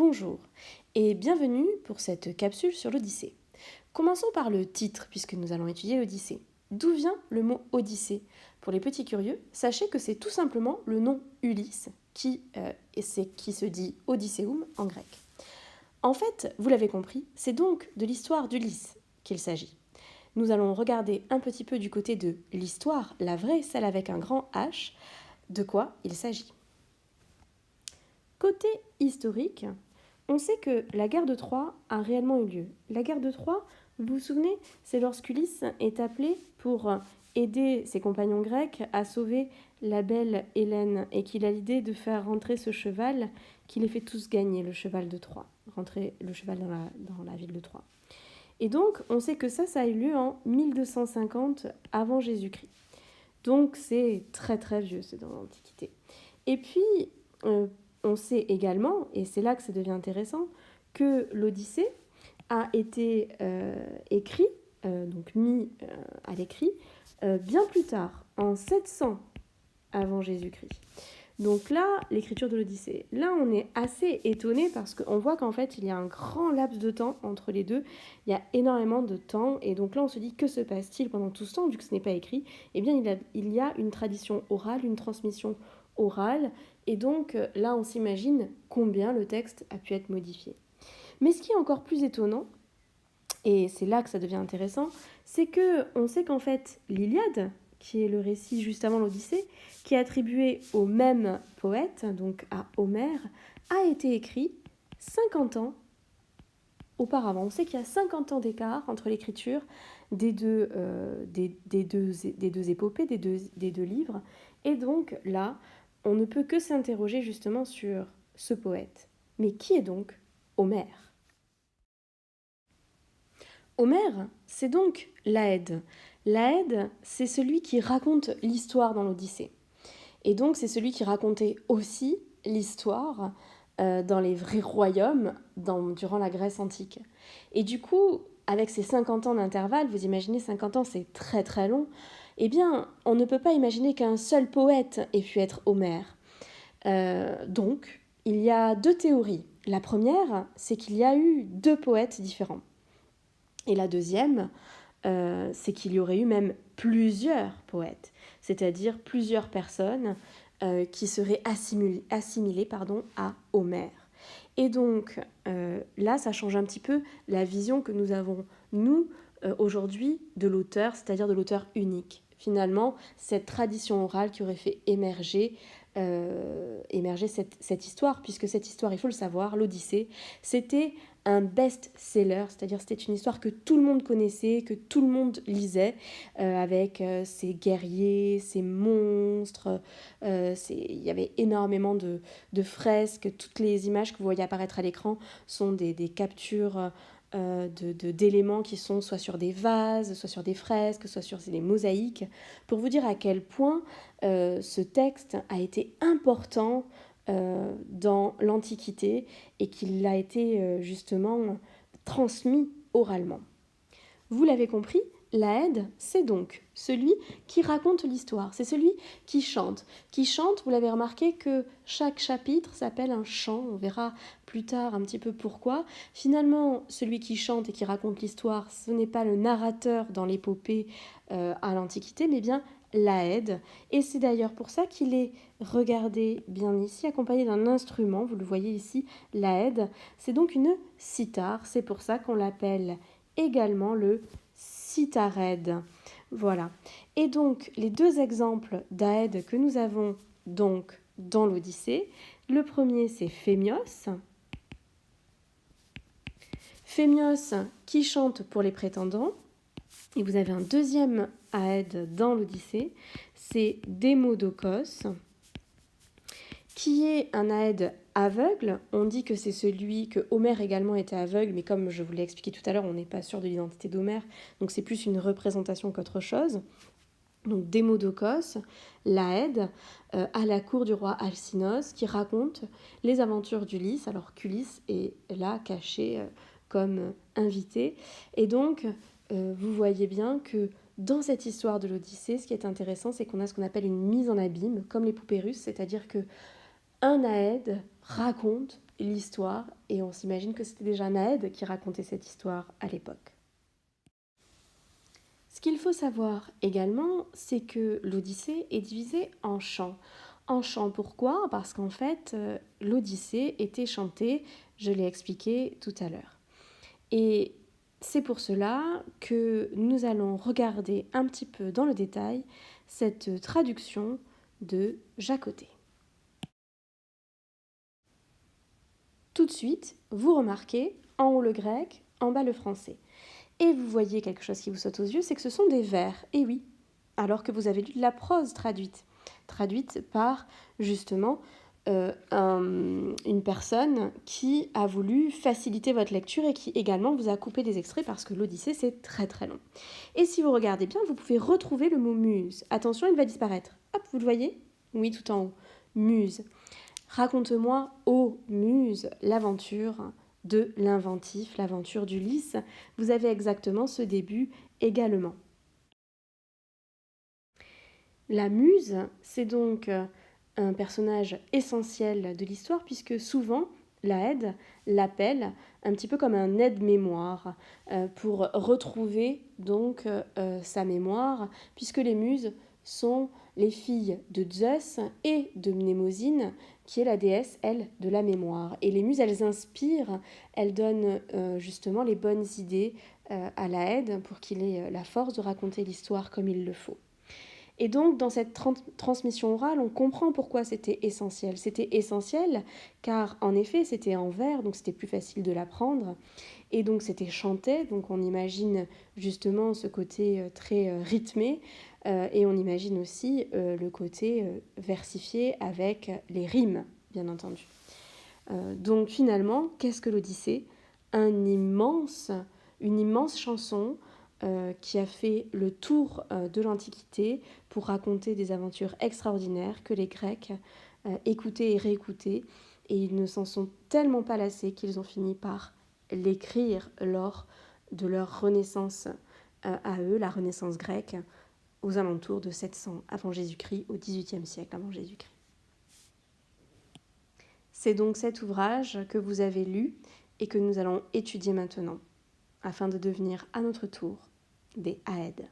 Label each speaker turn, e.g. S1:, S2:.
S1: Bonjour et bienvenue pour cette capsule sur l'Odyssée. Commençons par le titre puisque nous allons étudier l'Odyssée. D'où vient le mot Odyssée? Pour les petits curieux, sachez que c'est tout simplement le nom Ulysse qui se dit Odysseum en grec. En fait, vous l'avez compris, c'est donc de l'histoire d'Ulysse qu'il s'agit. Nous allons regarder un petit peu du côté de l'histoire, la vraie, celle avec un grand H, de quoi il s'agit. Côté historique, on sait que la guerre de Troie a réellement eu lieu. La guerre de Troie, vous vous souvenez, c'est lorsqu'Ulysse est appelé pour aider ses compagnons grecs à sauver la belle Hélène et qu'il a l'idée de faire rentrer ce cheval qui les fait tous gagner, le cheval de Troie, rentrer le cheval dans la ville de Troie. Et donc, on sait que ça a eu lieu en 1250 avant Jésus-Christ. Donc, c'est très très vieux, c'est dans l'Antiquité. Et puis, on sait également, et c'est là que ça devient intéressant, que l'Odyssée a été écrit, donc mis à l'écrit, bien plus tard, en 700 avant Jésus-Christ. Donc là, l'écriture de l'Odyssée. Là, on est assez étonné parce qu'on voit qu'en fait, il y a un grand laps de temps entre les deux. Il y a énormément de temps. Et donc là, on se dit, que se passe-t-il pendant tout ce temps, vu que ce n'est pas écrit? Eh bien, il y a une tradition orale, une transmission orale. Et donc là, on s'imagine combien le texte a pu être modifié. Mais ce qui est encore plus étonnant, et c'est là que ça devient intéressant, c'est qu'on sait qu'en fait, l'Iliade, qui est le récit juste avant l'Odyssée, qui est attribué au même poète, donc à Homère, a été écrit 50 ans auparavant. On sait qu'il y a 50 ans d'écart entre l'écriture des deux épopées, des deux livres. Et donc là, on ne peut que s'interroger justement sur ce poète. Mais qui est donc Homère ? Homère, c'est donc l'Aède. L'Aède, c'est celui qui raconte l'histoire dans l'Odyssée. Et donc, c'est celui qui racontait aussi l'histoire dans les vrais royaumes durant la Grèce antique. Et du coup, avec ces 50 ans d'intervalle, vous imaginez 50 ans, c'est très très long, eh bien, on ne peut pas imaginer qu'un seul poète ait pu être Homère. Donc, il y a deux théories. La première, c'est qu'il y a eu deux poètes différents. Et la deuxième, c'est qu'il y aurait eu même plusieurs poètes, c'est-à-dire plusieurs personnes qui seraient assimilées à Homère. Et donc, là, ça change un petit peu la vision que nous avons, nous, aujourd'hui, de l'auteur, c'est-à-dire de l'auteur unique. Finalement, cette tradition orale qui aurait fait émerger cette histoire, puisque cette histoire, il faut le savoir, l'Odyssée, c'était un best-seller, c'est-à-dire c'était une histoire que tout le monde connaissait, que tout le monde lisait, avec ses guerriers, ses monstres, il y avait énormément de fresques, toutes les images que vous voyez apparaître à l'écran sont des captures d'éléments qui sont soit sur des vases, soit sur des fresques, soit sur des mosaïques, pour vous dire à quel point ce texte a été important dans l'Antiquité et qu'il a été justement transmis oralement. Vous l'avez compris, l'Aède, c'est donc celui qui raconte l'histoire, c'est celui qui chante. Qui chante, vous l'avez remarqué que chaque chapitre s'appelle un chant, on verra plus tard un petit peu pourquoi. Finalement, celui qui chante et qui raconte l'histoire, ce n'est pas le narrateur dans l'épopée à l'Antiquité, mais bien l'Aède. Et c'est d'ailleurs pour ça qu'il est regardé bien ici, accompagné d'un instrument, vous le voyez ici, l'Aède. C'est donc une cithare, c'est pour ça qu'on l'appelle également le citharède. Voilà. Et donc, les deux exemples d'Aède que nous avons donc dans l'Odyssée, le premier c'est Phémios. Phémios qui chante pour les prétendants. Et vous avez un deuxième Aède dans l'Odyssée, c'est Démodocos, qui est un Aède aveugle. On dit que c'est celui que Homère également était aveugle, mais comme je vous l'ai expliqué tout à l'heure, on n'est pas sûr de l'identité d'Homère, donc c'est plus une représentation qu'autre chose. Donc Démodocos, l'Aède, à la cour du roi Alcinous, qui raconte les aventures d'Ulysse, alors qu'Ulysse est là caché comme invité. Et donc, vous voyez bien que dans cette histoire de l'Odyssée, ce qui est intéressant, c'est qu'on a ce qu'on appelle une mise en abîme, comme les poupées russes, c'est-à-dire que un Aède raconte l'histoire et on s'imagine que c'était déjà Naède qui racontait cette histoire à l'époque. Ce qu'il faut savoir également, c'est que l'Odyssée est divisée en chants. En chants, pourquoi ? Parce qu'en fait, l'Odyssée était chantée, je l'ai expliqué tout à l'heure. Et c'est pour cela que nous allons regarder un petit peu dans le détail cette traduction de Jacotet. Tout de suite, vous remarquez en haut le grec, en bas le français. Et vous voyez quelque chose qui vous saute aux yeux, c'est que ce sont des vers. Et oui, alors que vous avez lu de la prose traduite par justement une personne qui a voulu faciliter votre lecture et qui également vous a coupé des extraits parce que l'Odyssée c'est très très long. Et si vous regardez bien, vous pouvez retrouver le mot muse. Attention, il va disparaître. Hop, vous le voyez ? Oui, tout en haut. Muse. Raconte-moi, ô muse, l'aventure de l'inventif, l'aventure d'Ulysse. Vous avez exactement ce début également. La muse, c'est donc un personnage essentiel de l'histoire puisque souvent l'Aède l'appelle un petit peu comme un aide-mémoire pour retrouver donc sa mémoire puisque les muses sont les filles de Zeus et de Mnémosyne qui est la déesse, elle, de la mémoire. Et les muses, elles inspirent, elles donnent justement les bonnes idées à l'Aède pour qu'il ait la force de raconter l'histoire comme il le faut. Et donc, dans cette transmission orale, on comprend pourquoi c'était essentiel. C'était essentiel car, en effet, c'était en vers, donc c'était plus facile de l'apprendre. Et donc, c'était chanté, donc on imagine justement ce côté très rythmé. Et on imagine aussi le côté versifié avec les rimes, bien entendu. Donc, finalement, qu'est-ce que l'Odyssée ? Une immense chanson qui a fait le tour de l'Antiquité pour raconter des aventures extraordinaires que les Grecs écoutaient et réécoutaient. Et ils ne s'en sont tellement pas lassés qu'ils ont fini par l'écrire lors de leur renaissance à eux, la renaissance grecque, aux alentours de 700 avant Jésus-Christ, au XVIIIe siècle avant Jésus-Christ. C'est donc cet ouvrage que vous avez lu et que nous allons étudier maintenant, afin de devenir à notre tour des Aèdes.